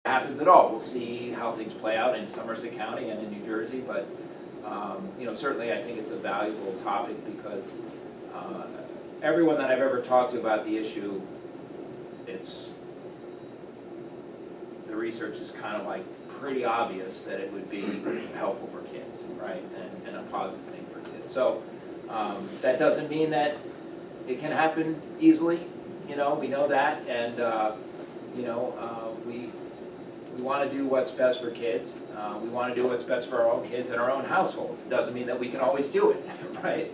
happens at all. We'll see how things play out in Somerset County and in New Jersey, but certainly I think it's a valuable topic because everyone that I've ever talked to about the issue, the research is kind of like pretty obvious that it would be helpful for kids, right, and a positive thing for kids. So that doesn't mean that it can happen easily, we know that, and we want to do what's best for kids. We want to do what's best for our own kids and our own households. It doesn't mean that we can always do it, right?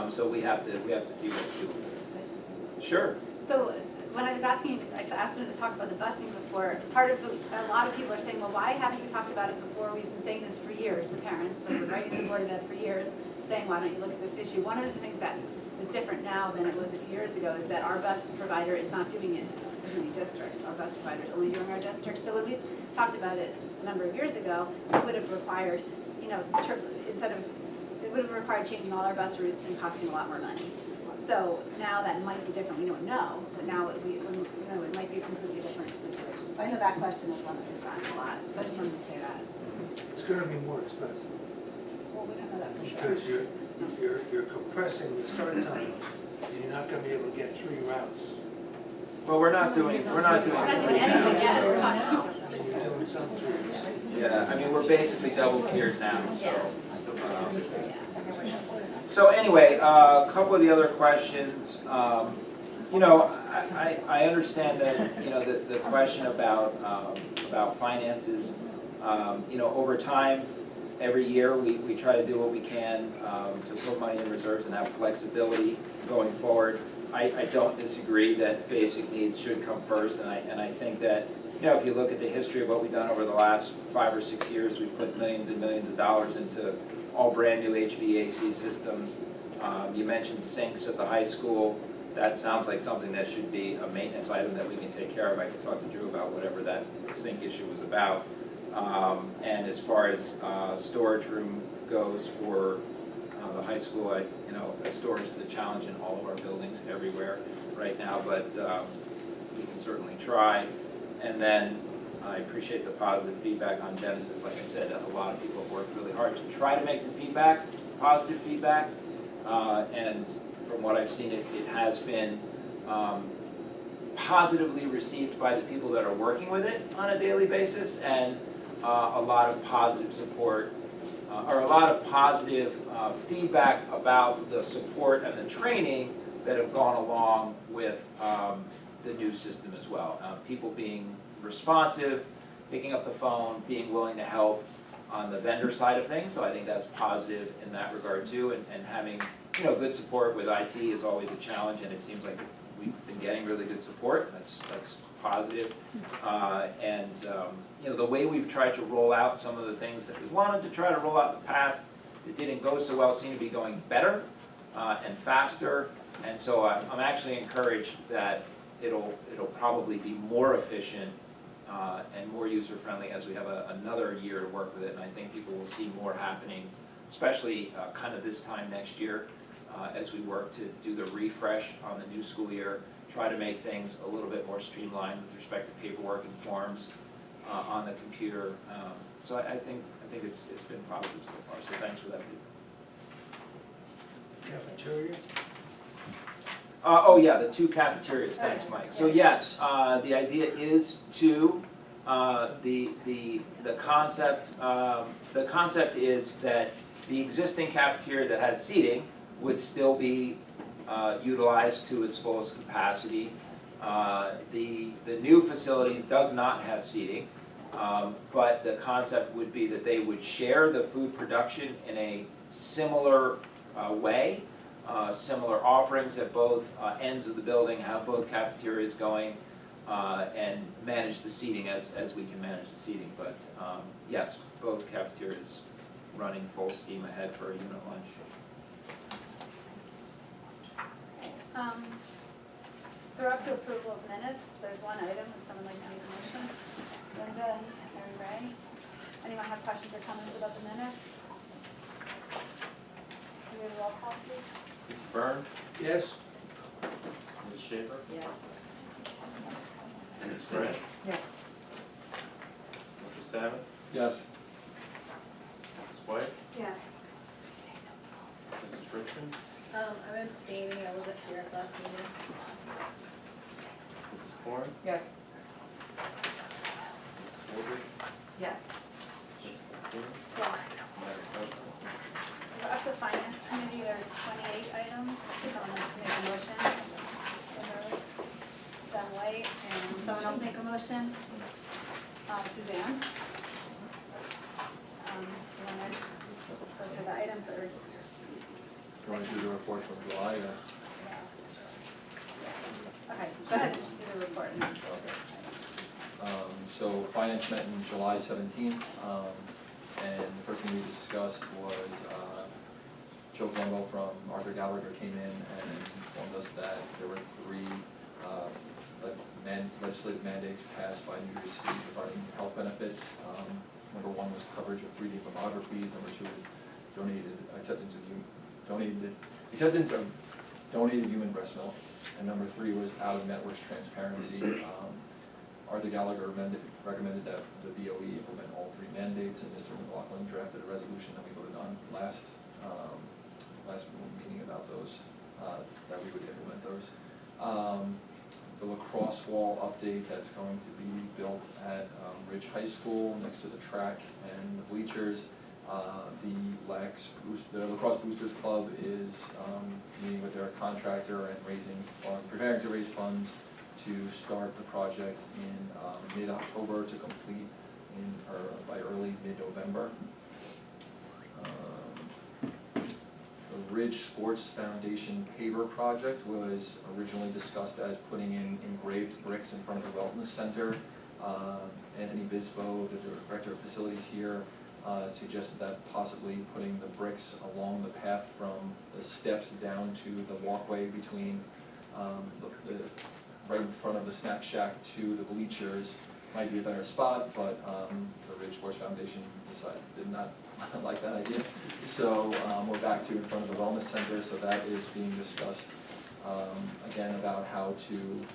So we have to see what's doable. Sure. So when I was asking, I asked him to talk about the busing before, a lot of people are saying, well, why haven't you talked about it before? We've been saying this for years, the parents, so we're writing to the Board of Ed for years, saying, why don't you look at this issue? One of the things that is different now than it was a few years ago is that our bus provider is not doing it as many districts. Our bus provider is only doing our districts. So when we talked about it a number of years ago, it would have required, it would have required changing all our bus routes and costing a lot more money. So now that might be different. We don't know, but now it might be a completely different situation. So I know that question is one that we've gotten a lot. So I just wanted to say that. It's going to be more expensive Well, we don't know that for sure. because you're compressing the start time, and you're not going to be able to get 3 routes. Well, we're not doing We're not doing anything yet. We're talking. And you're doing some 3s. Yeah, I mean, we're basically double tiered now, so. So anyway, a couple of the other questions. I understand that the question about finances. Over time, every year we try to do what we can to put money in reserves and have flexibility going forward. I don't disagree that basic needs should come first, and I think that if you look at the history of what we've done over the last 5 or 6 years, we've put millions and millions of dollars into all brand new HVAC systems. You mentioned sinks at the high school. That sounds like something that should be a maintenance item that we can take care of. I could talk to Drew about whatever that sink issue was about. And as far as storage room goes for the high school, storage is a challenge in all of our buildings everywhere right now, but we can certainly try. And then I appreciate the positive feedback on Genesis. Like I said, a lot of people have worked really hard to try to make the feedback positive feedback. And from what I've seen, it has been positively received by the people that are working with it on a daily basis, and a lot of positive support, or a lot of positive feedback about the support and the training that have gone along with the new system as well. People being responsive, picking up the phone, being willing to help on the vendor side of things, so I think that's positive in that regard too, and having good support with IT is always a challenge, and it seems like we've been getting really good support. That's positive. And the way we've tried to roll out some of the things that we wanted to try to roll out in the past that didn't go so well seem to be going better and faster, and so I'm actually encouraged that it'll probably be more efficient and more user-friendly as we have another year to work with it, and I think people will see more happening, especially kind of this time next year as we work to do the refresh on the new school year, try to make things a little bit more streamlined with respect to paperwork and forms on the computer. So I think it's been positive so far, so thanks for that feedback. Cafeteria? Oh yeah, the 2 cafeterias, thanks Mike. So yes, the idea is to, the concept is that the existing cafeteria that has seating would still be utilized to its fullest capacity. The new facility does not have seating, but the concept would be that they would share the food production in a similar way. Similar offerings at both ends of the building, have both cafeterias going, and manage the seating as we can manage the seating. But yes, both cafeterias running full steam ahead for a unit lunch. So we're up to approval of minutes. There's one item. Would someone like to make a motion? Linda, Mary Ray. Anyone have questions or comments about the minutes? Can we have a roll call, please? Mr. Byrne? Yes? Ms. Schaefer? Yes. Mrs. Gray? Yes. Savage, Yes. Mrs. White, Yes. Mrs. Richmond, I'm abstaining, I wasn't here at last meeting. Mrs. Corn, Yes. Mrs. Woodard, Yes. Mrs. McCool, Yes. Madam President. Up to Finance Committee, there's 28 items. Someone else make a motion. John White, and someone else make a motion. Suzanne. Do you want to go through the items that are? Do you want to do the report from July or? Okay, go ahead, do the report. Okay. So finance met in July 17th, and the first thing we discussed was Joe Colombo from Arthur Gallagher came in and informed us that there were three legislative mandates passed by New Jersey State regarding health benefits. Number one was coverage of 3D mammographies. Number two was acceptance of donated human breast milk. And number three was out-of-network transparency. Arthur Gallagher recommended that the BOE implement all three mandates, and Mr. McLaughlin drafted a resolution that we voted on last meeting about those, that we would implement those. The lacrosse wall update that's going to be built at Ridge High School next to the track and the bleachers. The Lacrosse Boosters Club is meeting with their contractor and preparing to raise funds to start the project in mid-October to complete by early mid-November. The Ridge Sports Foundation paver project was originally discussed as putting in engraved bricks in front of the wellness center. Anthony Bispo, the director of facilities here, suggested that possibly putting the bricks along the path from the steps down to the walkway between right in front of the snack shack to the bleachers might be a better spot, but the Ridge Sports Foundation did not like that idea. So we're back to in front of the wellness center, so that is being discussed again about how to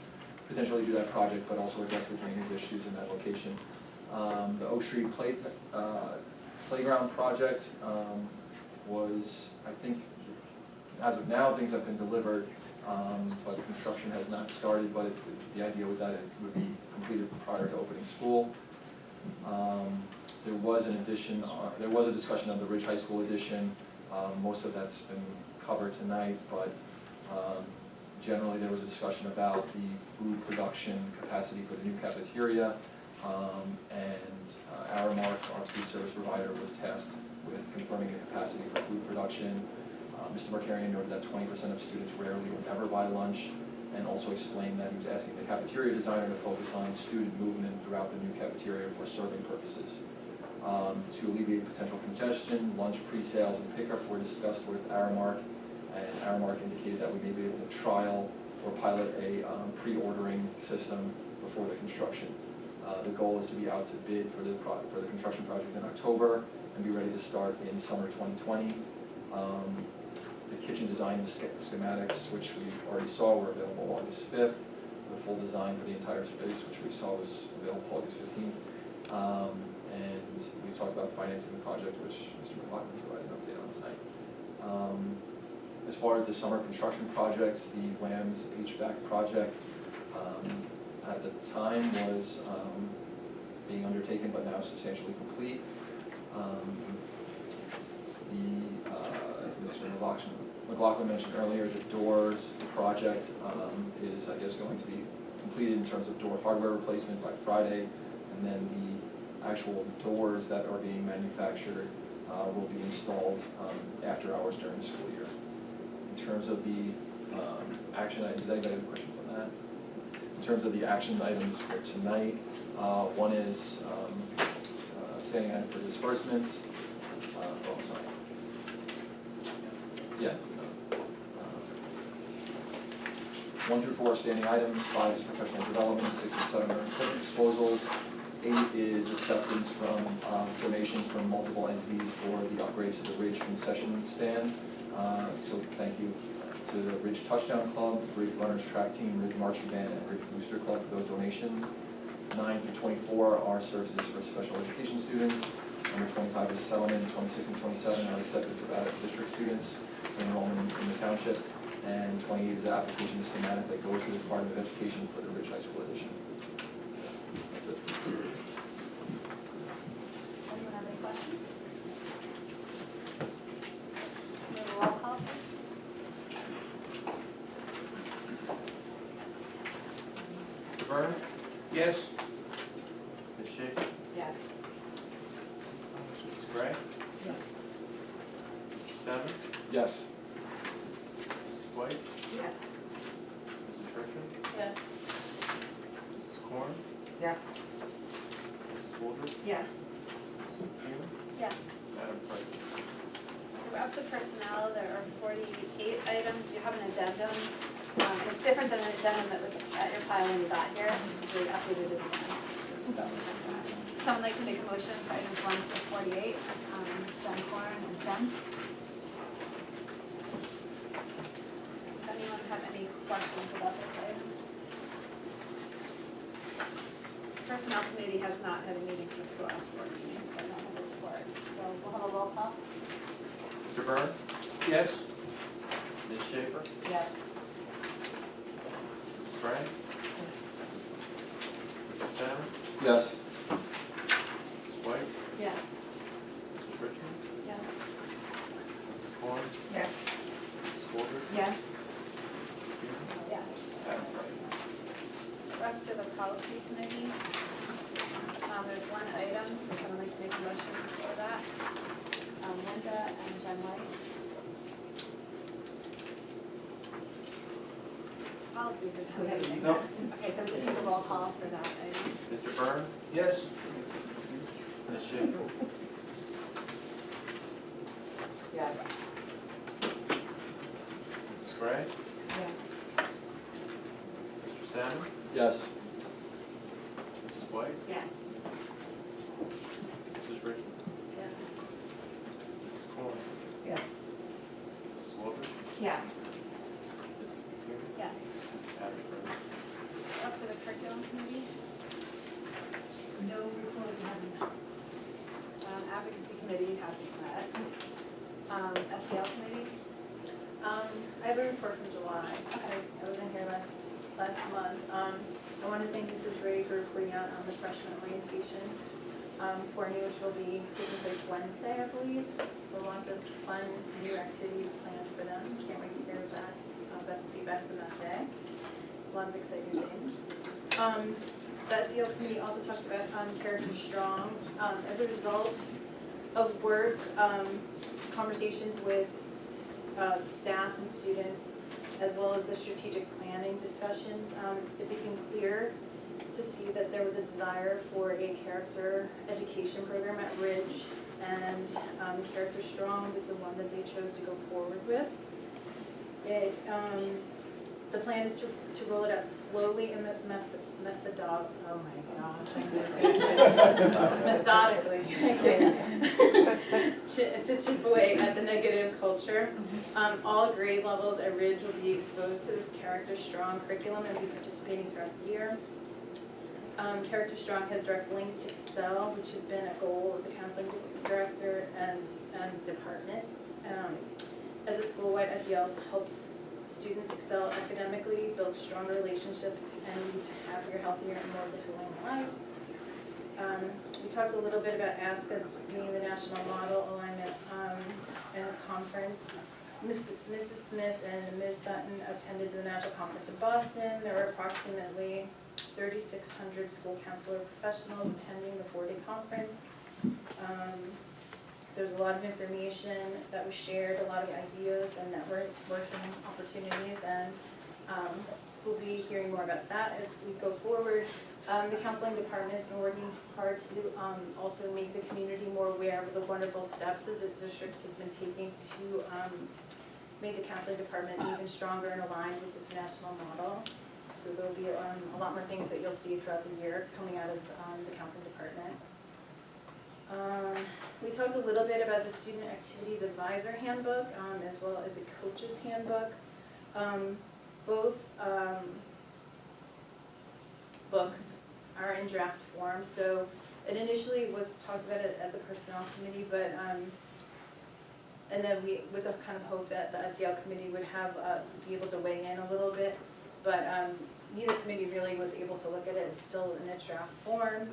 potentially do that project, but also address the drainage issues in that location. The Oak Street Playground project was, I think, as of now, things have been delivered, but construction has not started, but the idea was that it would be completed prior to opening school. There was a discussion of the Ridge High School addition. Most of that's been covered tonight, but generally there was a discussion about the food production capacity for the new cafeteria, and Aramark, our food service provider, was tasked with confirming the capacity for food production. Mr. Markarian noted that 20% of students rarely or never buy lunch, and also explained that he was asking the cafeteria designer to focus on student movement throughout the new cafeteria for serving purposes. To alleviate potential congestion, lunch pre-sales and pickup were discussed with Aramark, and Aramark indicated that we may be able to trial or pilot a pre-ordering system before the construction. The goal is to be out to bid for the construction project in October and be ready to start in summer 2020. The kitchen design schematics, which we already saw, were available August 5th. The full design for the entire space, which we saw was available August 15th. And we talked about financing the project, which Mr. McLaughlin provided an update on tonight. As far as the summer construction projects, the WAMS HVAC project at the time was being undertaken, but now substantially complete. As Mr. McLaughlin mentioned earlier, the doors project is, I guess, going to be completed in terms of door hardware replacement by Friday, and then the actual doors that are being manufactured will be installed after hours during the school year. In terms of the action items, does anybody have questions on that? In terms of the action items for tonight, one is standing item for disbursements. Oh, sorry. Yeah. 1 through 4 are standing items, 5 is professional development, 6 and 7 are equipment disposals, 8 is acceptance from donations from multiple entities for the upgrades to the Ridge concession stand. So thank you to the Ridge Touchdown Club, Ridge Runners Track Team, Ridge Marching Band, and Ridge Booster Club for those donations. 9 through 24 are services for special education students. Number 25 is settlement, 26 and 27 are acceptance of out-of-district students for enrollment in the township, and 28 is the application schematic that goes to the Department of Education for the Ridge High School edition. That's it. Anyone have any questions? We have a roll call, please. Mr. Byrne? Yes? Ms. Schaefer? Yes. Mrs. Gray? Yes. Mr. Salmon? Yes. Mrs. White? Yes. Mrs. Richmond? Yes. Mrs. Corn? Yes. Mrs. Woolridge? Yeah. Mrs. Freeman? Yes. Madam President? We're up to personnel, there are 48 items, you have an addendum. It's different than the addendum that was at your pile when you got here, we updated it again. Someone like to make a motion for items 1 to 48, Jen Corn and Tim? Does anyone have any questions about those items? Personnel committee has not had a meeting since the last board meeting, so I don't have a report. So we'll have a roll call. Mr. Byrne? Yes? Ms. Schaefer? Yes. Mrs. Gray? Mr. Salmon? Yes. Mrs. White? Yes. Mrs. Richmond? Yes. Mrs. Corn? Yes. Mrs. Woolridge? Yeah. Mrs. Freeman? Yes. Madam President? We're up to the policy committee. There's one item, would someone like to make a motion for that? Linda and Jen White. Policy, we have anything? No. Okay, so we just need a roll call for that item. Mr. Byrne? Yes? Ms. Schaefer? Yes. Mrs. Gray? Yes. Mr. Salmon? Yes. Mrs. White? Yes. Mrs. Richmond? Yeah. Mrs. Corn? Yes. Mrs. Woolridge? Yeah. Mrs. Freeman? Yes. Madam President? Up to the curriculum committee. No report, haven't. Advocacy committee hasn't met. SEL committee. I have a report from July. I was in here last month. I want to thank Mrs. Gray for reporting out on the freshman orientation for me, which will be taking place Wednesday, I believe. So lots of fun new activities planned for them. Can't wait to hear about the feedback from that day. A lot of exciting things. The SEL committee also talked about Character Strong. As a result of work, conversations with staff and students, as well as the strategic planning discussions, it became clear to see that there was a desire for a character education program at Ridge, and Character Strong was the one that they chose to go forward with. The plan is to roll it out slowly and methodically, to chip away at the negative culture. All grade levels at Ridge will be exposed to this Character Strong curriculum and be participating throughout the year. Character Strong has direct links to Excel, which has been a goal of the counseling director and department. As a school-wide, SEL helps students excel academically, build stronger relationships, and lead to happier, healthier, and more fulfilling lives. We talked a little bit about ASCA being the national model alignment and a conference. Mrs. Smith and Ms. Sutton attended the national conference in Boston. There were approximately 3,600 school counselor professionals attending the 4-day conference. There's a lot of information that was shared, a lot of ideas and networking opportunities, and we'll be hearing more about that as we go forward. The counseling department has been working hard to also make the community more aware of the wonderful steps that the district has been taking to make the counseling department even stronger and aligned with this national model. So there'll be a lot more things that you'll see throughout the year coming out of the counseling department. We talked a little bit about the Student Activities Advisor Handbook as well as the Coach's Handbook. Both books are in draft form. So it initially was talked about it at the personnel committee, but, and then we, with the kind of hope that the SEL committee would have, be able to weigh in a little bit. But neither committee really was able to look at it, it's still in its draft form.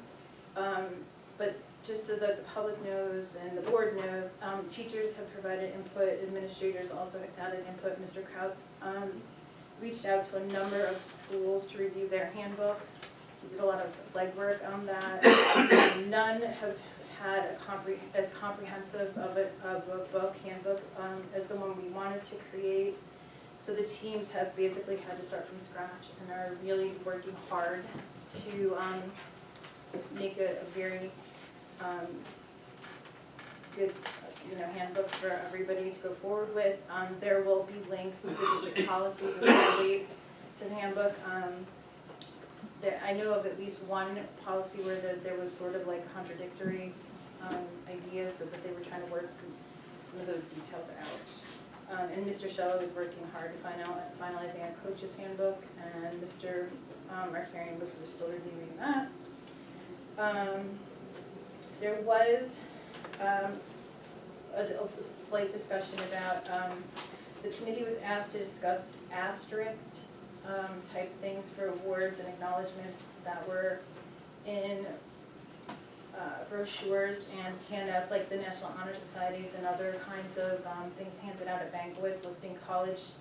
But just so that the public knows and the board knows, teachers have provided input, administrators also added input. Mr. Kraus reached out to a number of schools to review their handbooks. He did a lot of legwork on that. None have had as comprehensive of a handbook as the one we wanted to create. So the teams have basically had to start from scratch and are really working hard to make a very good, handbook for everybody to go forward with. There will be links to the district policies as they relate to the handbook. I know of at least one policy where there was sort of like contradictory ideas, so that they were trying to work some of those details out. And Mr. Shello is working hard to finalizing a coach's handbook, and Mr. Markarian was still reviewing that. There was a slight discussion about, the committee was asked to discuss asterisk type things for awards and acknowledgements that were in brochures and handouts, like the National Honor Societies and other kinds of things handed out at banquets, listing colleges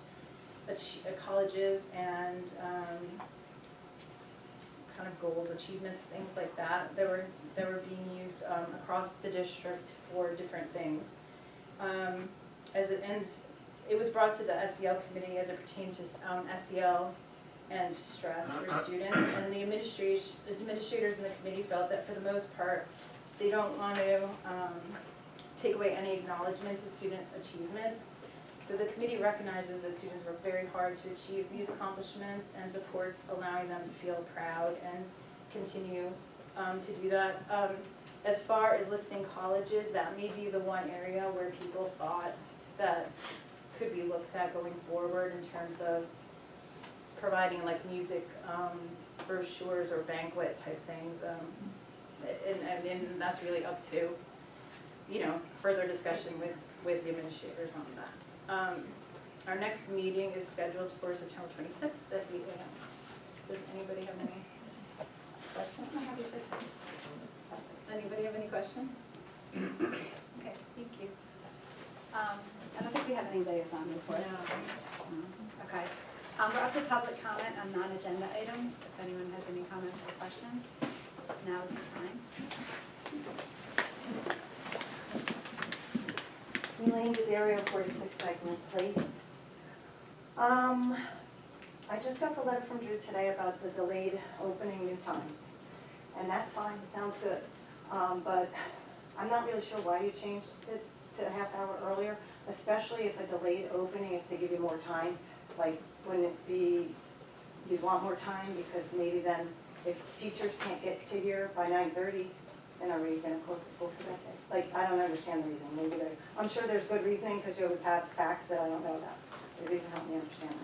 and kind of goals, achievements, things like that, that were being used across the district for different things. It was brought to the SEL committee as it pertained to SEL and stress for students, and the administrators in the committee felt that for the most part, they don't want to take away any acknowledgements of student achievements. So the committee recognizes that students work very hard to achieve these accomplishments and supports allowing them to feel proud and continue to do that. As far as listing colleges, that may be the one area where people thought that could be looked at going forward in terms of providing like music brochures or banquet type things. And that's really up to, further discussion with the administrators on that. Our next meeting is scheduled for September 26th at 8 a.m. Does anybody have any questions? Anybody have any questions? Okay, thank you. I don't think we have any liaison reports. No. Okay. We're up to public comment on non-agenda items. If anyone has any comments or questions, now is the time. Elaine Daddario, 46 Dykeman Place. I just got the letter from Drew today about the delayed opening new times. And that's fine, it sounds good. But I'm not really sure why you changed it to a half hour earlier, especially if a delayed opening is to give you more time. Like, wouldn't it be, you'd want more time because maybe then if teachers can't get to here by 9:30, then are we gonna close the school for that day? Like, I don't understand the reasoning. Maybe there, I'm sure there's good reasoning because you always have facts that I don't know about. Maybe you can help me understand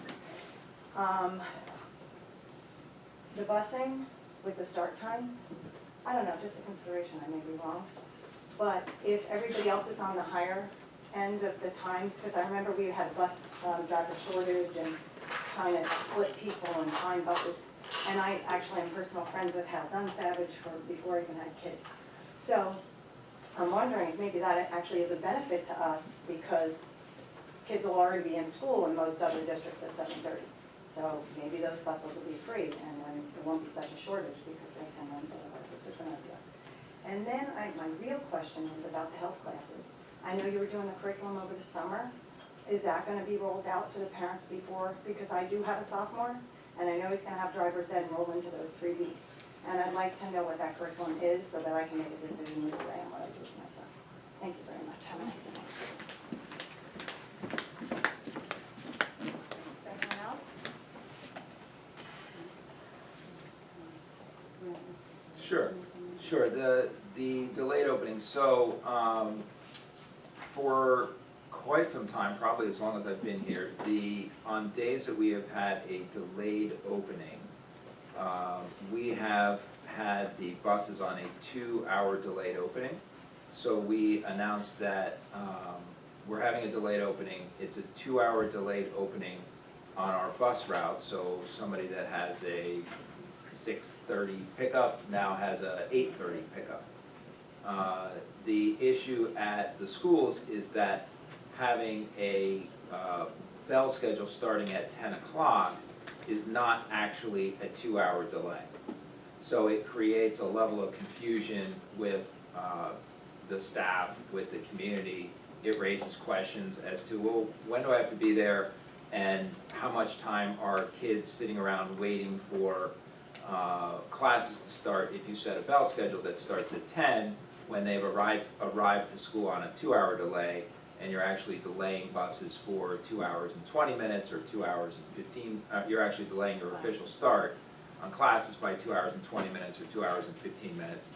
that. The busing with the start times, I don't know, just a consideration, I may be wrong. But if everybody else is on the higher end of the times, because I remember we had bus driver shortage and trying to split people and find buses. And I actually am personal friends with Hal Dunsavage before I even had kids. So I'm wondering if maybe that actually is a benefit to us because kids will already be in school in most other districts at 7:30. So maybe those buses will be free and then there won't be such a shortage because they can run to the buses. Just an idea. And then my real question is about the health classes. I know you were doing the curriculum over the summer. Is that going to be rolled out to the parents before? Because I do have a sophomore, and I know he's going to have driver's ed roll into those 3 weeks. And I'd like to know what that curriculum is so that I can make a decision either way on what I do with my son. Thank you very much. Have a nice day. Is there anyone else? Sure, the delayed opening, so, for quite some time, probably as long as I've been here, on days that we have had a delayed opening, we have had the buses on a 2-hour delayed opening. So we announced that we're having a delayed opening. It's a 2-hour delayed opening on our bus route. So somebody that has a 6:30 pickup now has a 8:30 pickup. The issue at the schools is that having a bell schedule starting at 10 o'clock is not actually a 2-hour delay. So it creates a level of confusion with the staff, with the community. It raises questions as to, well, when do I have to be there? And how much time are kids sitting around waiting for classes to start if you set a bell schedule that starts at 10 when they've arrived to school on a 2-hour delay, and you're actually delaying buses for 2 hours and 20 minutes or 2 hours and 15, you're actually delaying your official start on classes by 2 hours and 20 minutes or 2 hours and 15 minutes.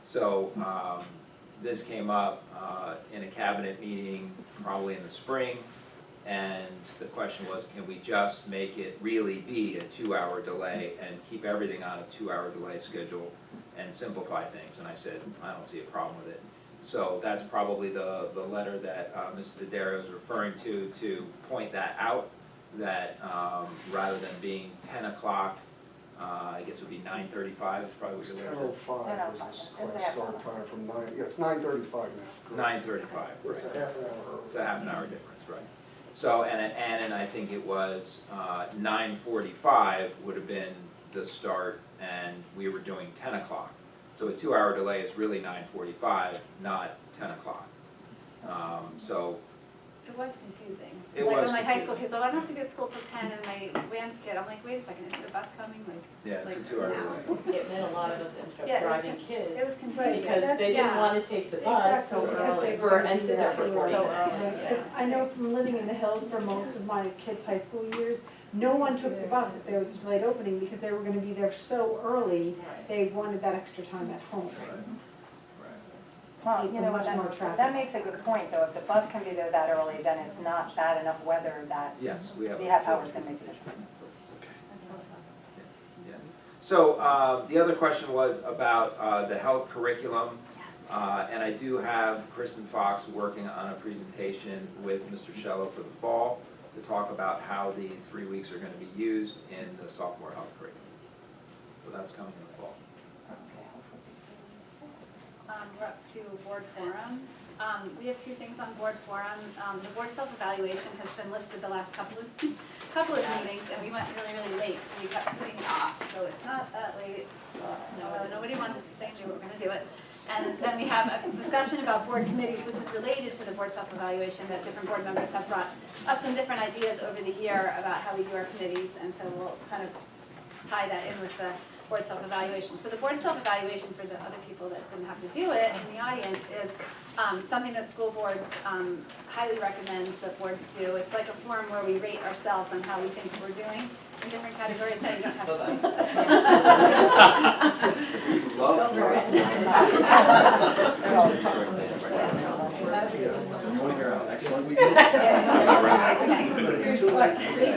So this came up in a cabinet meeting probably in the spring, and the question was, can we just make it really be a 2-hour delay and keep everything on a 2-hour delay schedule and simplify things? And I said, I don't see a problem with it. So that's probably the letter that Mrs. Daddario is referring to point that out, that rather than being 10 o'clock, I guess it would be 9:35 is probably what It's your letter 10:05 is this class start time from 9, yeah, it's 9:35 now. 9:35. It's a half an hour early. It's a half an hour difference, right? So, and I think it was 9:45 would have been the start, and we were doing 10 o'clock. So a 2-hour delay is really 9:45, not 10 o'clock. So It was confusing. It Like was when my high school confusing. kids, oh, I don't have to be at school till 10, and my Wams kid, I'm like, wait a second, is the bus coming? Like, yeah, it's a like 2-hour now. delay. It meant a lot of us ended Yeah, up it was driving It kids was confusing. because they didn't Yeah. want to take the bus Exactly, because early they for, wanted and to sit there do for that 40 so minutes. early. Yeah. I know from living in the hills for most of my kids' high school years, no one took the bus if there was a delayed opening because they were gonna be there so early, they wanted that extra time at home. Well, you know, Much more that, traffic. that makes a good point, though. If the bus can be there that early, then it's not bad enough weather that Yes, we have. the half hour's gonna make a difference. Yeah. So the other question was about the health curriculum. And I do have Kristen Fox working on a presentation with Mr. Shello for the fall to talk about how the 3 weeks are going to be used in the sophomore health curriculum. So that's coming in the fall. We're up to board forum. We have 2 things on board forum. The board self-evaluation has been listed the last couple of meetings, and we went really, really late, so we kept putting it off. So it's not that late. Nobody wants to stay and do it, we're gonna do it. And then we have a discussion about board committees, which is related to the board self-evaluation, that different board members have brought up some different ideas over the year about how we do our committees, and so we'll kind of tie that in with the board self-evaluation. So the board self-evaluation, for the other people that didn't have to do it in the audience, is something that school boards highly recommends that boards do. It's like a forum where we rate ourselves on how we think we're doing in different categories. No, you don't have to stay with us. You want to hear how excellent we do? They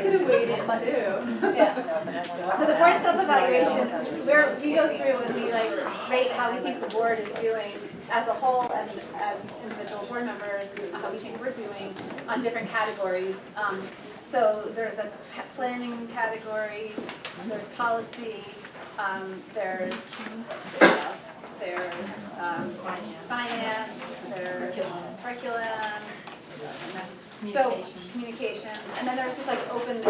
could have waited too. Yeah. So the board self-evaluation, where we go through and we like rate how we think the board is doing as a whole and as individual board members, how we think we're doing on different categories. So there's a planning category, there's policy, there's, what else? There's finance, there's curriculum, so communications, and then there's just like open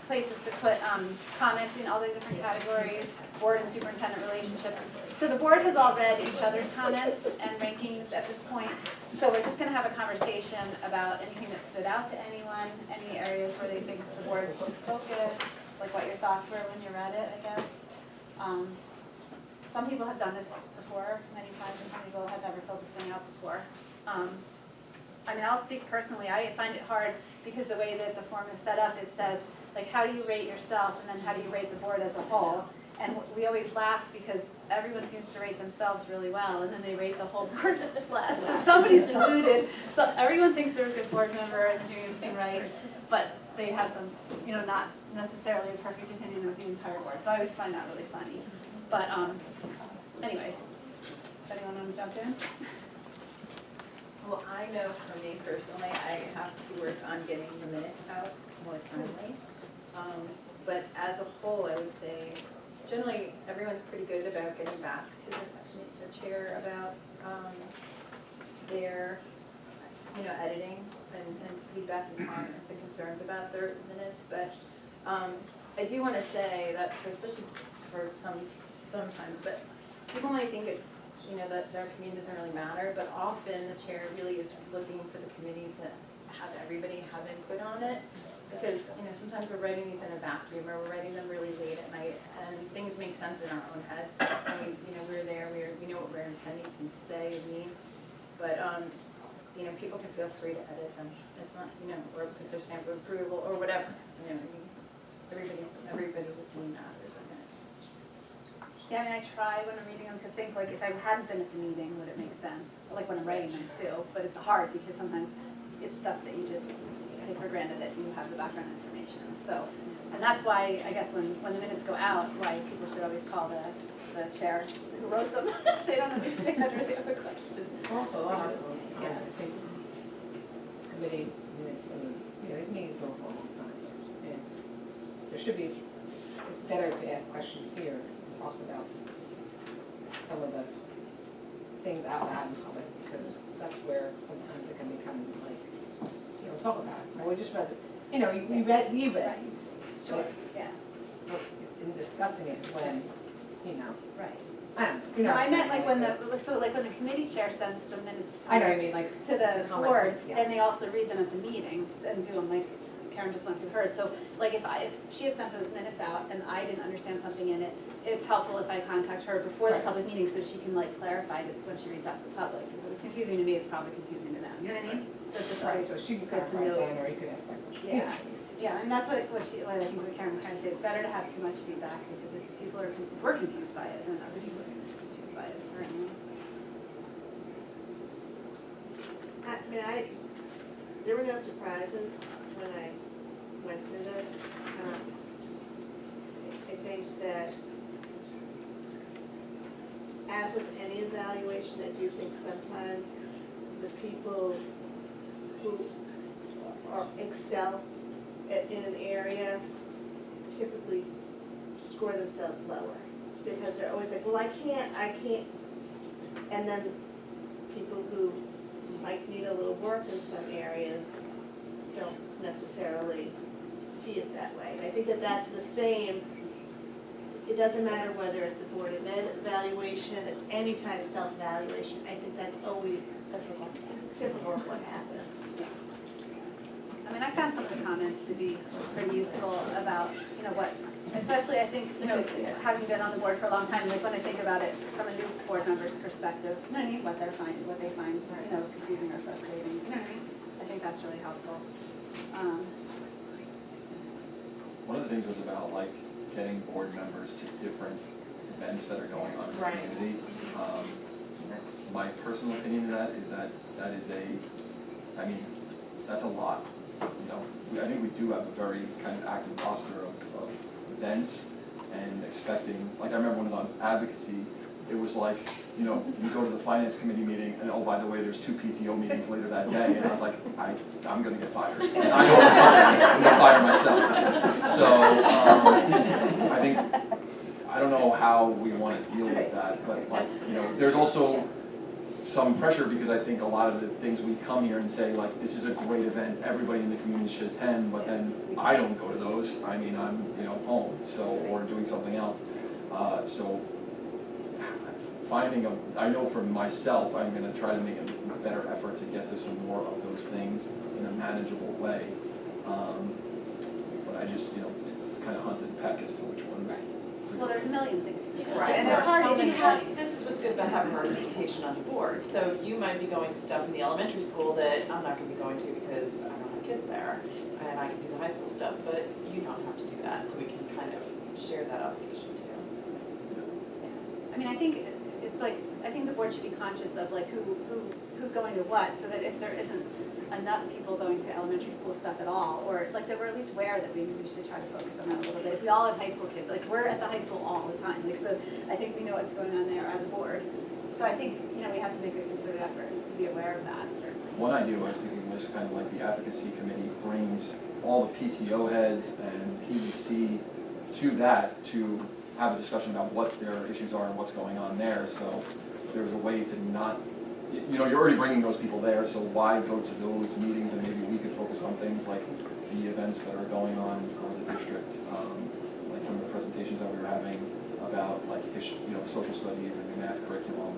places to put comments in all the different categories, board and superintendent relationships. So the board has all read each other's comments and rankings at this point, so we're just gonna have a conversation about anything that stood out to anyone, any areas where they think the board should focus, like what your thoughts were when you read it, I guess. Some people have done this before many times, and some people have never filled this thing out before. I mean, I'll speak personally, I find it hard because the way that the form is set up, it says, like, how do you rate yourself, and then how do you rate the board as a whole? And we always laugh because everyone seems to rate themselves really well, and then they rate the whole board less. So somebody's deluded. So everyone thinks they're a good board member and doing everything right, but they have some, not necessarily a perfect opinion of the entire board. So I always find that really funny. But, anyway, anyone wanna jump in? Well, I know for me personally, I have to work on getting the minutes out more timely. But as a whole, I would say, generally, everyone's pretty good about getting back to the chair about their, editing and feedback and comments and concerns about their minutes. But I do want to say that, especially for sometimes, but people might think it's, that their opinion doesn't really matter, but often the chair really is looking for the committee to have everybody have input on it. Because, sometimes we're writing these in a vacuum, or we're writing them really late at night, and things make sense in our own heads. I mean, we're there, we know what we're intending to say and mean, but, people can feel free to edit them. It's not, or put their stamp of approval, or whatever, everybody's opinion matters, I think. Yeah, I mean, I try when I'm reading them to think, like, if I hadn't been at the meeting, would it make sense? Like when I'm writing them too, but it's hard because sometimes it's stuff that you just take for granted that you have the background information. So, and that's why, I guess, when the minutes go out, why people should always call the chair who wrote them. They don't understand or they have a question. Also, a lot of Yeah. times, I think, committee minutes, these meetings go for a long time. And there should be, it's better to ask questions here and talk about some of the things out loud in public, because that's where sometimes it can become like, talk about it. Or we just read, you read these. Sure, yeah, But it's in discussing it when, right. I don't know. No, I meant like when the committee chair sends the minutes I know, what I mean, like. to the comments, board, yes. and they also read them at the meeting and do them like Karen just went through hers. So like if she had sent those minutes out and I didn't understand something in it, it's helpful if I contact her before the Right. public meeting so she can like clarify it when she reads out to the public. If it was confusing to me, it's probably confusing to them, you know what I mean? So it's just Right, always so she can good to clarify know. then, or you could ask that question. Yeah, yeah, and that's what I think what Karen was trying to say. It's better to have too much feedback because if people are, if we're confused by it, then other people are confused by it, certainly. There were no surprises when I went through this. I think that, as with any evaluation, I do think sometimes the people who excel in an area typically score themselves lower, because they're always like, well, I can't, and then people who might need a little work in some areas don't necessarily see it that way. And I think that that's the same. It doesn't matter whether it's a board evaluation, it's any kind of self-evaluation. I think that's always typical of what happens. I mean, I found some of the comments to be pretty useful about, what, especially I think, having been on the board for a long time, like when I think about it from a new board member's perspective, what they find, confusing or frustrating, you know what I mean? I think that's really helpful. One of the things was about like getting board members to different events that are going on in the Right. community. My personal opinion of that is that is that's a lot. I think we do have a very kind of active roster of events and expecting, like I remember when it was on advocacy, it was like, you go to the finance committee meeting and oh, by the way, there's 2 PTO meetings later that day, and I was like, I'm gonna get fired. And I know I'm gonna fire myself. So, I don't know how we wanna deal with that, but there's also some pressure because I think a lot of the things we come here and say like, this is a great event, everybody in the community should attend, but then I don't go to those. I mean, I'm, home, or doing something else. So I know for myself, I'm gonna try to make a better effort to get to some more of those things in a manageable way. But I just, it's kind of hunt and peck as to which ones. Well, there's a million things you can do. Right, And it's hard if you have, this is what's good about having representation on the board. So you might be going to stuff in the elementary school that I'm not gonna be going to because I don't have kids there, and I can do the high school stuff, but you don't have to do that, so we can kind of share that obligation too. I mean, I think it's like, I think the board should be conscious of like who's going to what, so that if there isn't enough people going to elementary school stuff at all, or like that we're at least aware that we should try to focus on that a little bit. If we all have high school kids, like we're at the high school all the time, like so I think we know what's going on there as a board. So I think, you know, we have to make a concerted effort to be aware of that, certainly. One idea I was thinking was kind of like the advocacy committee brings all the PTO heads and PDC to that to have a discussion about what their issues are and what's going on there. So there's a way to not, you know, you're already bringing those people there, so why go to those meetings, and maybe we could focus on things like the events that are going on for the district, like some of the presentations that we were having about like, you know, social studies and the math curriculum,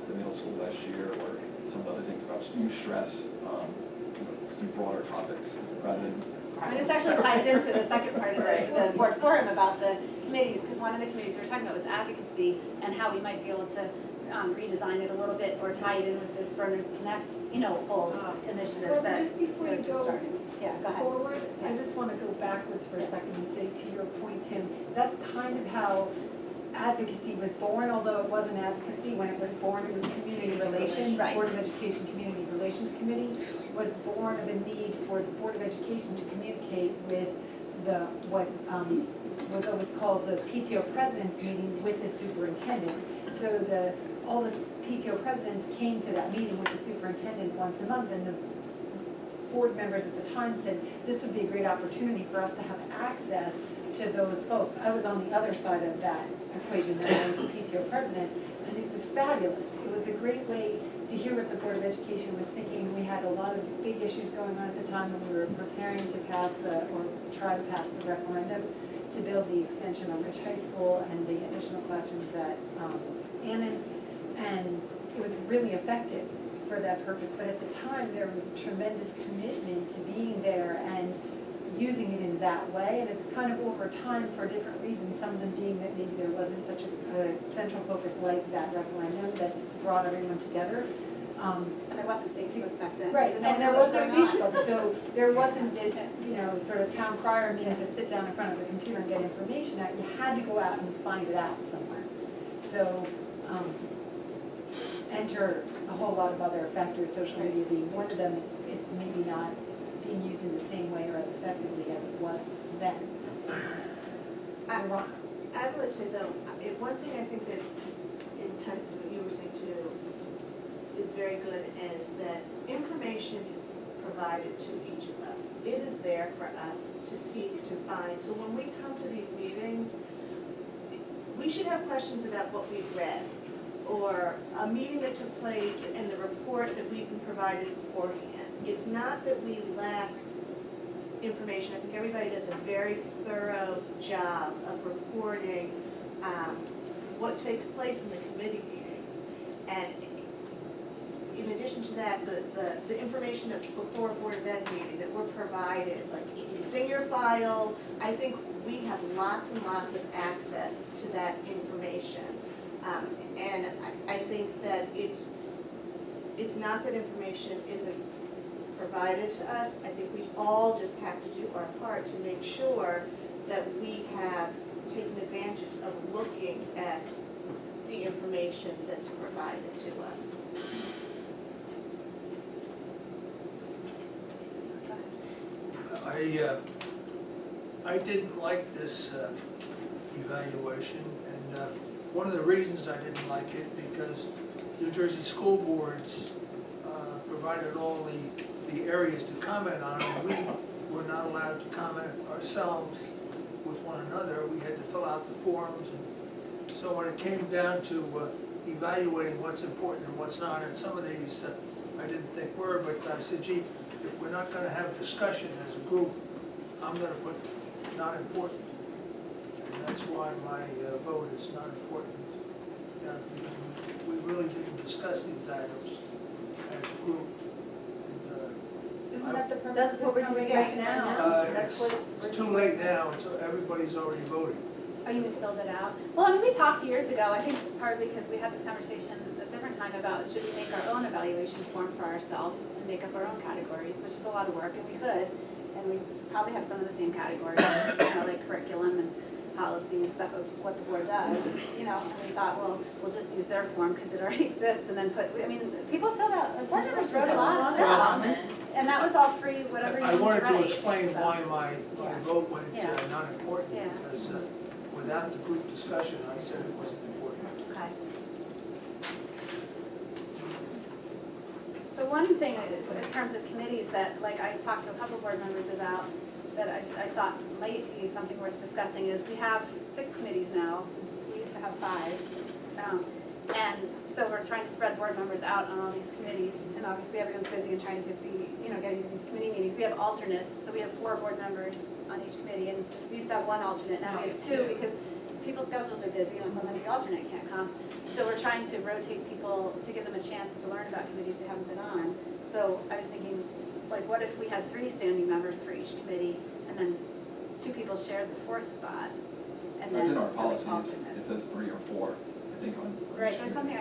the middle school last year, or some of the other things about youth stress, you know, some broader topics rather than. And this actually ties into the second part of the board forum about the committees, because one of the committees we were talking about was advocacy and how we might be able to redesign it a little bit or tie it in with this Burners Connect, you know, whole initiative Well, that just before you we're go starting. Yeah, go ahead. forward, I Yeah. just want to go backwards for a second and say to your point, Tim, that's kind of how advocacy was born, although it wasn't advocacy when it was born, it was community relations. Right. Board of Education Community Relations Committee was born of a need for the Board of Education to communicate with the, what was always called the PTO president's meeting with the superintendent. So all the PTO presidents came to that meeting with the superintendent once a month, and the board members at the time said, this would be a great opportunity for us to have access to those folks. I was on the other side of that equation, that I was a PTO president, and it was fabulous. It was a great way to hear what the Board of Education was thinking. We had a lot of big issues going on at the time when we were preparing to pass or try to pass the referendum to build the extension on Rich High School and the additional classrooms at Annan, and it was really effective for that purpose. But at the time, there was a tremendous commitment to being there and using it in that way, and it's kind of over time for different reasons, some of them being that maybe there wasn't such a central focus like that referendum that brought everyone together. There wasn't Facebook back then. Right, so and there no one wasn't knows what's going on. Facebook, so there wasn't this, you know, sort of town crier means to sit down in front of the computer and get information out. You had to go out and find it out somewhere. So, enter a whole lot of other factors, social media being one of them. It's maybe not being used in the same way or as effectively as it was then. So, Ron? I would say though, one thing I think that in ties to what you were saying too is very good is that information is provided to each of us. It is there for us to seek, to find. So when we come to these meetings, we should have questions about what we've read, or a meeting that took place and the report that we've been provided beforehand. It's not that we lack information. I think everybody does a very thorough job of reporting what takes place in the committee meetings. And in addition to that, the information that before a Board of Ed meeting that we're provided, like it's in your file. I think we have lots and lots of access to that information. And I think that it's not that information isn't provided to us. I think we all just have to do our part to make sure that we have taken advantage of looking at the information that's provided to us. I didn't like this evaluation, and one of the reasons I didn't like it, because New Jersey school boards provided all the areas to comment on, and we were not allowed to comment ourselves with one another. We had to fill out the forms, and so when it came down to evaluating what's important and what's not, and some of these I didn't think were, but I said, gee, if we're not gonna have discussion as a group, I'm gonna put not important. And that's why my vote is not important. Because we really didn't discuss these items as a group. And, Isn't that the purpose That's of what this we're doing conversation right now. It's too late now, everybody's already voted. Oh, you mean filled it out? Well, I mean, we talked years ago, I think partly because we had this conversation at a different time about should we make our own evaluation form for ourselves and make up our own categories, which is a lot of work, and we could. And we probably have some of the same categories, you know, like curriculum and policy and stuff of what the board does, you know, and we thought, well, we'll just use their form because it already exists, and then I mean, people filled out, the board members wrote a lot of stuff. Comments. And that was all free, whatever you I need to wanted to write, explain so. why my Yeah. vote went Yeah. not important, Yeah. because without the group discussion, I said it wasn't important. Okay. So one thing is, in terms of committees that, like, I talked to a couple board members about, that I thought might be something worth discussing, is we have 6 committees now, we used to have 5. And so we're trying to spread board members out on all these committees, and obviously everyone's busy and trying to be, you know, getting to these committee meetings. We have alternates, so we have 4 board members on each committee, and we used to have 1 alternate, now we have 2, because people's schedules are busy, and sometimes the alternate can't come. So we're trying to rotate people to give them a chance to learn about committees they haven't been on. So I was thinking, like, what if we had 3 standing members for each committee, and then 2 people shared the 4th spot? And That's then in our there was policies, it alternates. says 3 or 4, I think on. Right, there's something,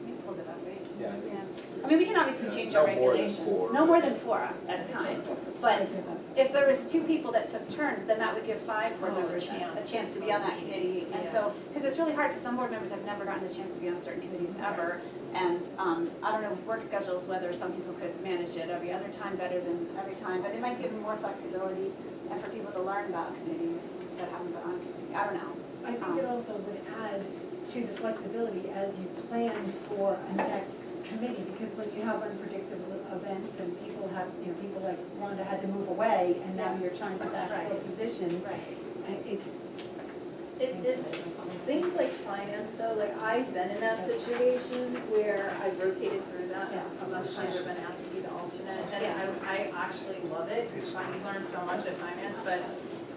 you pulled it up, right? Yeah, I think Yeah. it's just I mean, we can obviously Yeah. change our No more than regulations. 4. No more than 4 at a time. But if there was 2 people that took turns, then that would give 5 board Oh, a members chance. a chance to be on that committee. And so, because it's really hard, because some board members have never gotten a chance to be on certain committees ever. And I don't know with work schedules, whether some people could manage it every other time better than every time. But it might give them more flexibility and for people to learn about committees that haven't been on committee. I don't know. I think it also would add to the flexibility as you plan for a next committee, because when you have unpredictable events and people have, you know, people like Rhonda had to move away, and now you're trying to backfill Right. positions, it's. Things like finance though, like I've been in that situation where I've rotated through that a bunch of times. I've been asked to be the alternate, and I actually love it. I learned so much at finance, but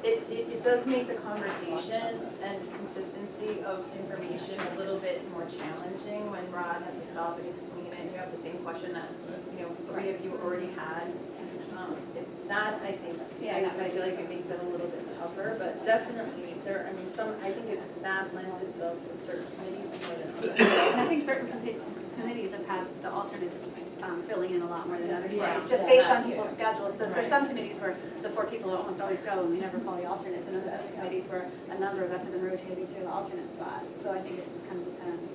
it does make the conversation and consistency of information a little bit more challenging when Rod has to stop and explain it, and you have the same question that, you know, 3 of you already had. That, I think, I feel like it makes it a little bit tougher, but definitely there, I mean, I think that lends itself to certain committees more than others. And I think certain committees have had the alternates filling in a lot more than others. Yeah. It's just based on people's schedules. So there's some committees where the 4 people almost always go and we never call the alternates. And then there's other committees where a number of us have been rotating through the alternate spot. So I think it kind of depends.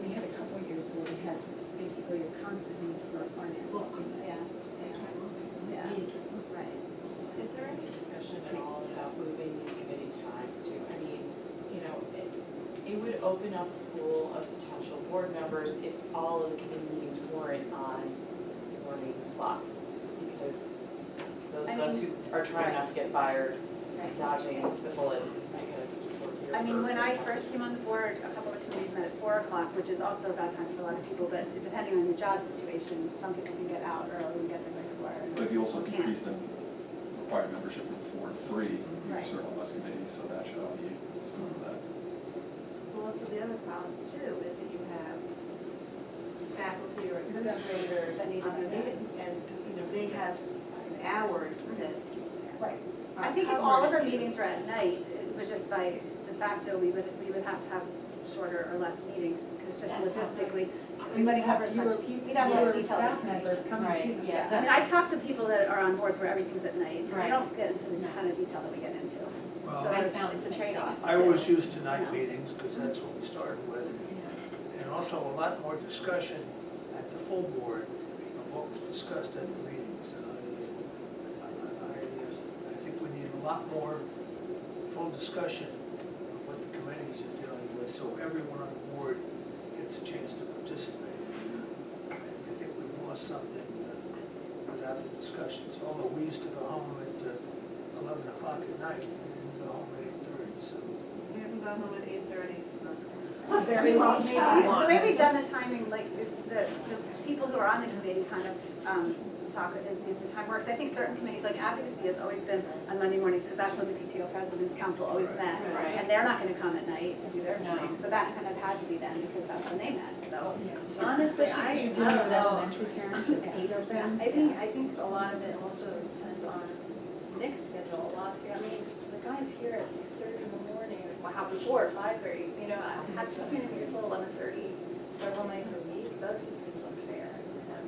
We had a couple of years where we had basically a constant need for a finance alternate. Yeah, yeah, right. Is there any discussion at all about moving these committee times to, I mean, you know, it would open up the pool of potential board members if all of the committee meetings weren't on morning slots. Because those of us who are trying not to get fired, dodging the bullets because we're here. I mean, for when I 6 first came on the board, a couple of committees met at 4 o'clock, which is also a bad time for a lot of people, but depending on your job situation, some people can get out early and get there by 4. and But if you also some can't. decrease the required membership from 4 to 3, you Right. serve on less committees, so that should all be that. Well, also the other problem too is that you have faculty or administrators That need to on be the there. meeting, and, you know, they have hours that Right. are I think if all of our covered. meetings were at night, it would just by de facto, we would have to have shorter or less meetings, because just logistically, we wouldn't cover as much, we'd have less detailed staff information. members coming Right, to them. yeah. I mean, I've talked to people that are on boards where everything's at night, and they Right. don't get into the kind of detail that we get into. Well, So it's a trade-off. I too. was used to night Yeah. meetings, because that's what we started with. And also a lot more discussion at the full board of what was discussed at the meetings. I think we need a lot more full discussion of what the committees are dealing with, so everyone on the board gets a chance to participate. And, I think we've lost something without the discussions, although we used to go home at 11 o'clock at night, we didn't go home at 8:30, so. We haven't gone home at 8:30. A very long time. The way we've done the timing, like, is the people who are on the committee kind of talk and see if the time works. I think certain committees, like advocacy, has always been on Monday mornings, because that's when the PTO President's Council always met. Right. And they're not gonna come at night to do their No. meeting, so that kind of had to be then, because that's when they met, so. Honestly, Especially I if you're don't dealing with know. elementary parents, and 8 of them. I think a lot of it also depends on Nick's schedule a lot too. I mean, the guy's here at 6:30 in the morning, wow, before 5:30, you know, I had to come in here till 11:30 several nights a week. That just seems unfair to him.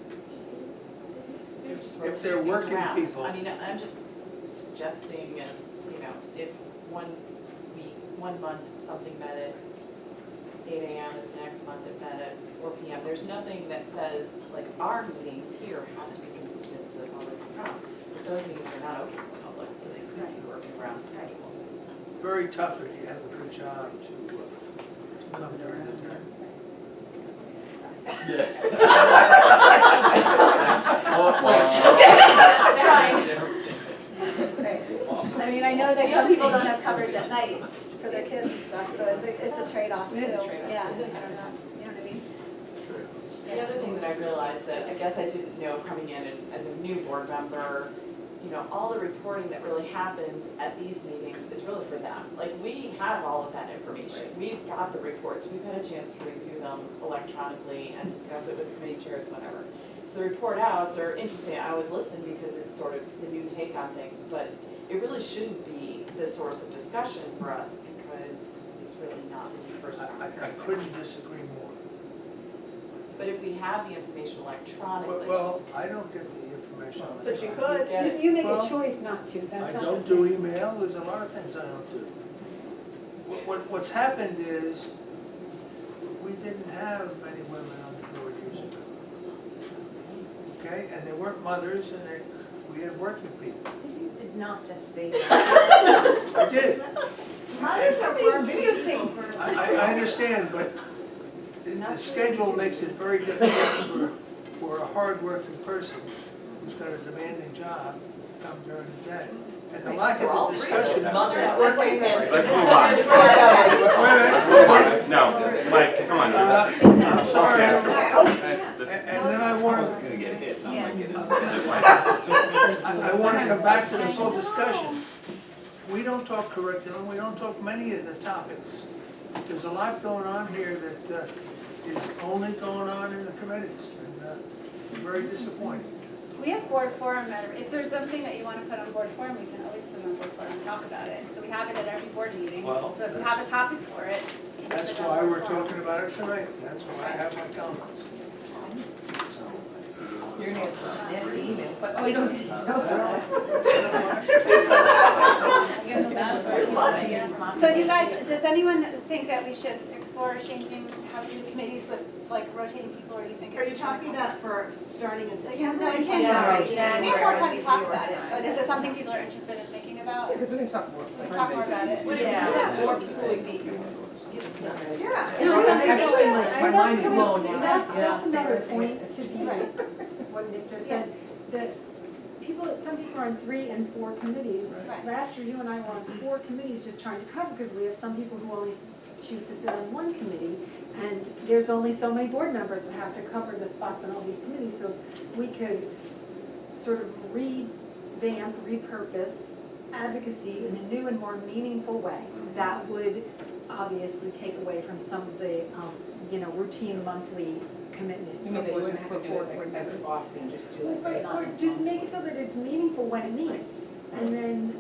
If they're Things working around. people. I mean, I'm just suggesting as, you know, if one week one month something met at 8 AM, and the next month it met at 4 PM. There's nothing that says, like, our meetings here have to be consistent so the public can come. But those meetings are not open to the public, so they could be working around schedules. Very tough if you have a good job to come during the day. Right. I mean, I know that some people don't have coverage at night for their kids and stuff, so it's a trade-off too. It is a trade-off. Yeah, I don't know, you know what I mean? The other thing that I realized that I guess I didn't know coming in as a new board member, you know, all the reporting that really happens at these meetings is really for them. Like, we have all of that information. We've got the reports. We've had a chance to review them electronically and discuss it with the committee chairs, whatever. So the report outs are interesting. I always listen because it's sort of the new take on things, but it really shouldn't be the source of discussion for us because it's really not the first time. I couldn't disagree more. But if we have the information electronically. Well, I don't get the information. But you could. Get it. You make a Well, choice not to, I that's not don't the do same. email, there's a lot of things I don't do. What's happened is, we didn't have many women on the board years ago. Okay, and they weren't mothers, and we had working people. You did not just say that. I did, Mothers are I understand, but the schedule makes it very difficult for a hard-working person who's got a demanding job to come during the day. And the lack of the discussion. Mothers working and. Let's move on. Wait a minute. No, Mike, come on. I'm sorry. This- And then I want It's to, gonna get hit, I'm Yeah. not getting I want to come back to the full discussion. We don't talk curriculum, we don't talk many of the topics. There's a lot going on here that is only going on in the committees, and it's very disappointing. We have board forum, if there's something that you want to put on board forum, we can always put it on board forum and talk about it. So we have it at every board meeting, Well, so if you have a topic for it. you can That's put it on why board we're forum. talking about it tonight, that's why I have my comments. You're gonna get some nasty email, but Oh, we don't. So do you guys, does anyone think that we should explore changing how we do committees with like rotating people, or do you think Are it's? you talking about for starting in September? No, in January. January. We have more time to talk about it, but is it something people are interested in thinking about? because we can talk more. We can talk more about it. Yeah. More people would be. Yeah. You know, some people- Actually, my mind is blown now. That's another point to be, Right. what Nick just said, that some people are on 3 and 4 committees. Right. Last year, you and I were on 4 committees just trying to cover, because we have some people who only choose to sit on 1 committee, and there's only so many board members that have to cover the spots on all these committees, so we could sort of revamp, repurpose advocacy in a new and more meaningful way that would obviously take away from some of the, routine monthly commitment. You mean that you wouldn't have to do it like as an often, just do like say. Or just make it so that it's meaningful when it meets. And then,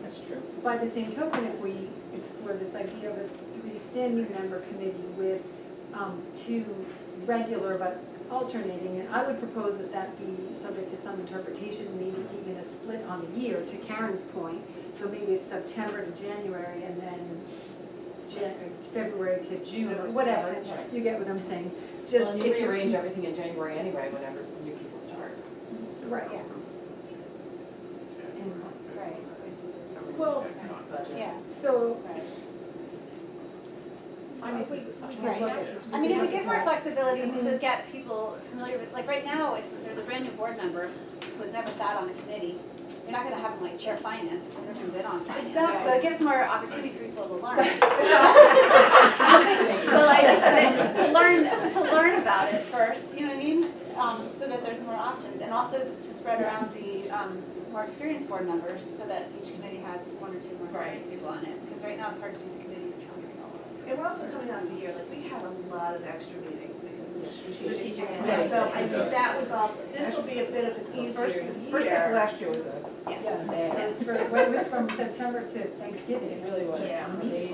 That's true. by the same token, if we explore this idea of a 3 standing member committee with 2 regular but alternating, and I would propose that that be subject to some interpretation, maybe even a split on a year, to Karen's point. So maybe it's September to January, and then February to June, or whatever. You get what I'm saying? Just Well, and you if you're rearrange everything in January anyway, whenever new people start. Right, yeah. Right, Well, Budget. yeah. so, Right. Finance is the tough one. Right. I mean, it would give more flexibility to get people familiar with, like right now, if there's a brand new board member who has never sat on a committee, you're not gonna have them like chair finance, if they've never been on finance. Exactly. So it gives more opportunity for people to learn. But like, to learn about it first, you know what I mean? So that there's more options, and also to spread around the, more experienced board members, so that each committee has 1 or 2 more experienced people on it, because right now it's hard to do the committees. And we're also coming out of a year, like, we have a lot of extra meetings because of the strategic Yeah. plan. So I Yes. think that was also, this will be a bit of an easier First half of year. last year was a, yes, it was from September to Thanksgiving. it really was. Yeah. Amazing.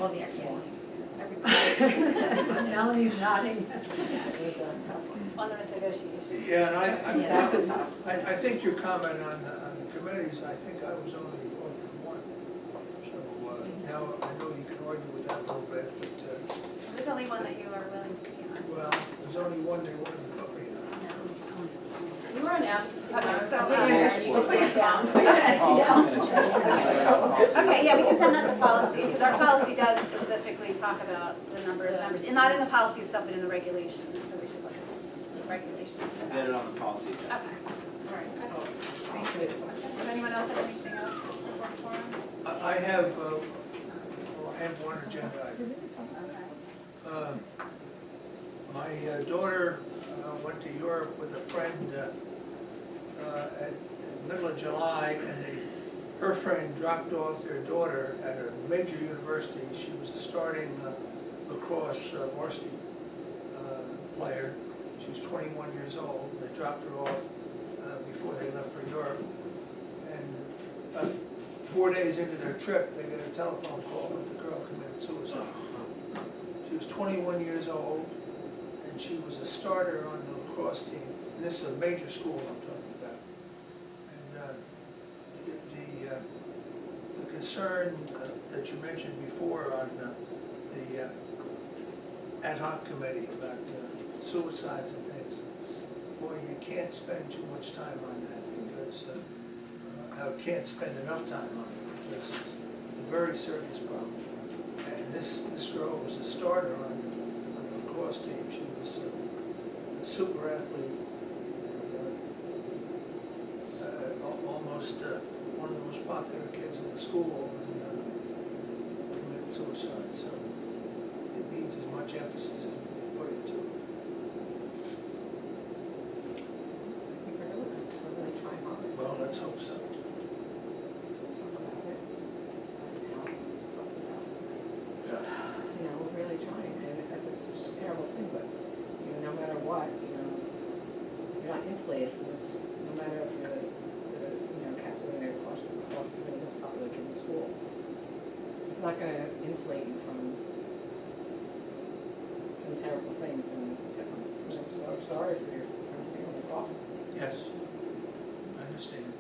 Melanie's nodding. It was a tough one. On the risk negotiations. Yeah, and That was tough. I think your comment on the committees, I think I was only open one. So now I know you can argue with that a little bit, but, There's only one that you are willing to be on. well, there's only one they wanted to put me on. You were on advocacy. Okay, so, You just didn't count. Okay, yeah, we can send that to policy, because our policy does specifically talk about the number of members, and not in the policy itself, but in the regulations, so we should look at the regulations for Get it that. on the policy. Okay, all right, okay. Does anyone else have anything else for him? I have one agenda item. Okay. My daughter went to Europe with a friend at the middle of July, and her friend dropped off their daughter at a major university. She was a starting lacrosse varsity player. She was 21 years old. They dropped her off before they left for Europe. And 4 days into their trip, they got a telephone call that the girl committed suicide. She was 21 years old, and she was a starter on the lacrosse team. And this is a major school I'm talking about. And the concern that you mentioned before on the ad hoc committee about suicides and things, boy, you can't spend too much time on that because I can't spend enough time on it because it's a very serious problem. And this girl was a starter on the lacrosse team. She was a super athlete and almost one of the most popular kids in the school, and committed suicide. So it needs as much emphasis as we can put into it. Well, let's hope so. You know, we're really trying, and that's a terrible thing, but, you know, no matter what, you know, you're not insulated from this, no matter if you're captain across the most popular kid in school. It's not gonna insulate you from some terrible things, and I'm so sorry for your family, it's awful. Yes, I understand.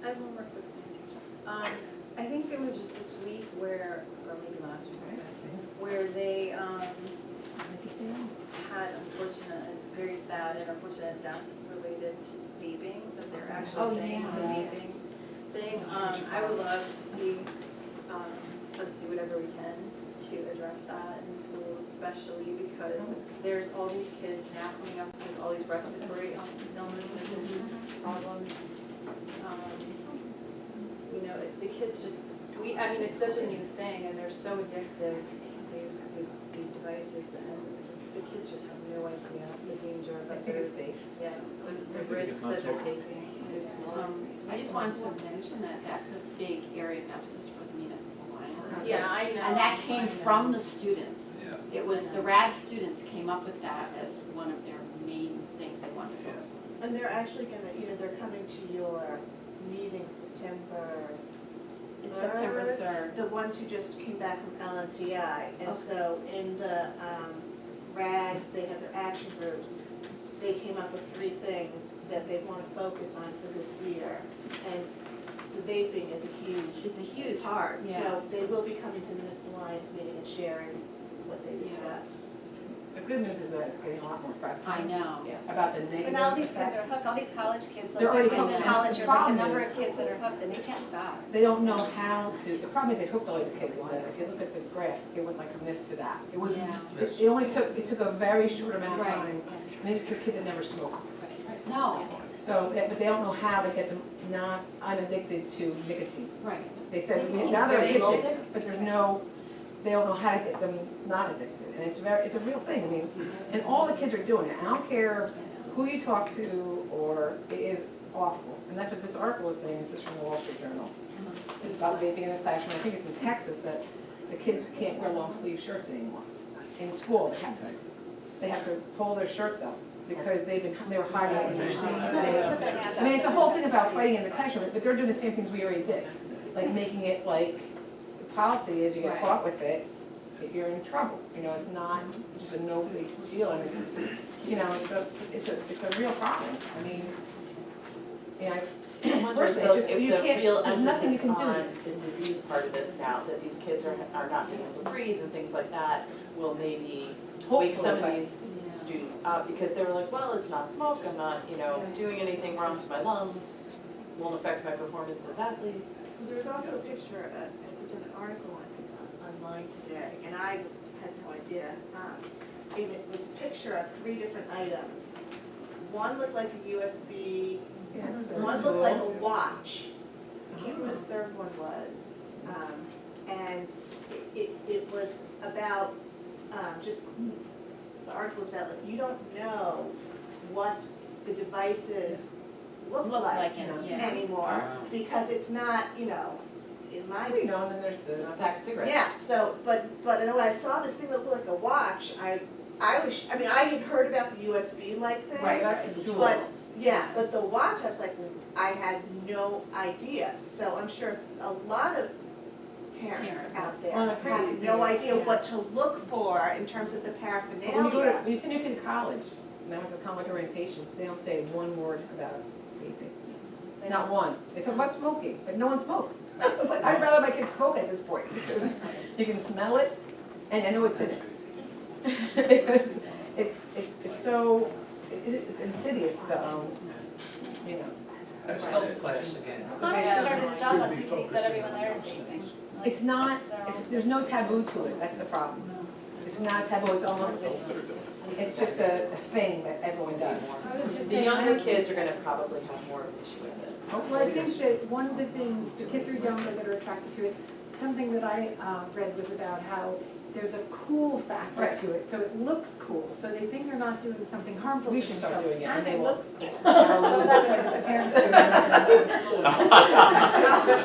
I have one more quick thing. I think there was just this week where, or maybe last week, where they had very sad and unfortunate death related to vaping, that they're actually saying the vaping thing. I would love to see us do whatever we can to address that in schools, especially because there's all these kids now coming up with all these respiratory illnesses and problems. You know, the kids just, I mean, it's such a new thing and they're so addictive, these devices, and the kids just have no idea the danger that they're, yeah, the risks that they're taking. I just wanted to mention that that's a big area of emphasis for the municipal line. Yeah, I know. And that came from the students. Yeah. It was the RAD students came up with that as one of their main things they wanted to focus on. And they're actually gonna, they're coming to your meeting September. It's September 3rd. The ones who just came back from LNTI, and so in the RAD, they have their action groups. They came up with 3 things that they want to focus on for this year, and the vaping is It's a huge part. yeah. So they will be coming to the municipal alliance meeting and sharing what they discussed. The good news is that it's getting a lot more press. I know. About the negative But now all these kids effects. are hooked, all these college kids, like They're already kids in hooked. college, The are like the problem number is- of kids that are hooked and they can't stop. They don't know how to, the problem is they hooked all these kids, and if you look at the graph, it went like from this to that. It was, Yeah. it only took, it took a very short amount of Right. time, and these kids had never smoked. No, So, but they don't know how to get them not unaddicted to nicotine. right. They said, now they're addicted, but there's no, they don't know how to get them not addicted. And it's a real thing, I mean, and all the kids are doing it. I don't care who you talk to, or it is awful. And that's what this article was saying, this is from the Wall Street Journal. It's about vaping in the classroom, I think it's in Texas, that the kids can't wear long sleeve shirts anymore. In school, they have to pull their shirts up because they were hiding it in their sleeves. I mean, it's a whole thing about fighting in the classroom, but they're doing the same things we already did. Like making it like, the policy is you get caught with it, that you're in trouble. You know, it's not just a no big deal, and it's, you know, it's a real problem. I mean, I wonder if Personally, the you can't- real there's nothing you emphasis can do. on the disease part of this now, that these kids are not being able to breathe and things like that, will maybe wake some of Hopefully, these students up, because they were like, well, it's not smoke, I'm not, doing anything wrong to my lungs, won't affect my performance as athletes. There was also a picture, it was an article online today, and I had no idea. And it was a picture of 3 different items. One looked like a USB, Yes, one looked like a watch. I can't remember what the third one was. And it was about, just, the article was about, like, you don't know what the devices look like anymore, Wow. because it's not, in my You know, and then there's It's the, not a pack of cigarettes. yeah, so, but I know when I saw this thing that looked like a watch, I had heard about the USB-like thing. right, that's the jewels. But, yeah, but the watch, I was like, I had no idea. So I'm sure a lot of parents out there Well, the crazy have thing no is- idea what to look for in terms of the But when you paraphernalia. when you send your kid to college, and I went to college orientation, they don't say one word about vaping. Not one. They talk about smoking, but no one smokes. I was like, I'd rather my kids smoke at this point, because you can smell it, and I know what's in it. Because it's so, it's insidious, That's health class again. Monica started a job Should last be week, and he said focusing everyone on there those is vaping. things. it's not, there's no taboo to it, that's the problem. It's not taboo, it's almost, it's just a thing that everyone does. I was just The saying, younger kids are gonna probably have more of an issue with it. well, I think that one of the things, the kids are younger that are attracted to it. Something that I read was about how there's a cool factor Right. to it, so it looks cool, so they think they're not doing something harmful to We should themselves. start doing it, and they it won't. looks cool. They'll Well, lose that's it. what the parents do.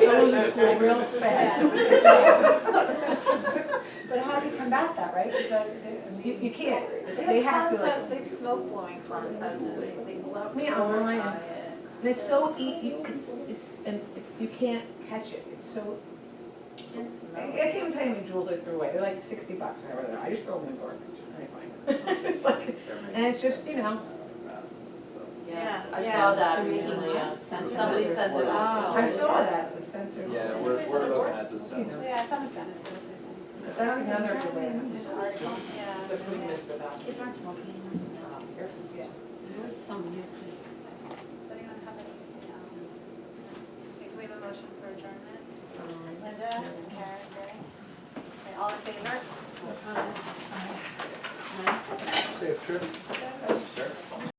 They'll lose the school real fast. But how do you combat that, right? 'Cause You can't, they have to like. they have smoke blowing contests, and they blow. Yeah, online. And it's so and you can't catch it, it's so, I can't even tell you how many jewels I threw away, they're like $60 or whatever, I just throw them in the garbage, and I find them. It's like, and it's just, Yes, Yeah, I yeah. saw that The recently, sensors. somebody sent it out. I saw that, the sensors. Yeah, we're looking at this. You know, Yeah, someone said it. that's another way. Yeah. So putting this about. Kids aren't smoking anymore, so no. There's always some new thing. Does anyone have anything else? Okay, can we have a motion for adjournment? Linda, Karen, Gray? Okay, all in favor? Safe trip.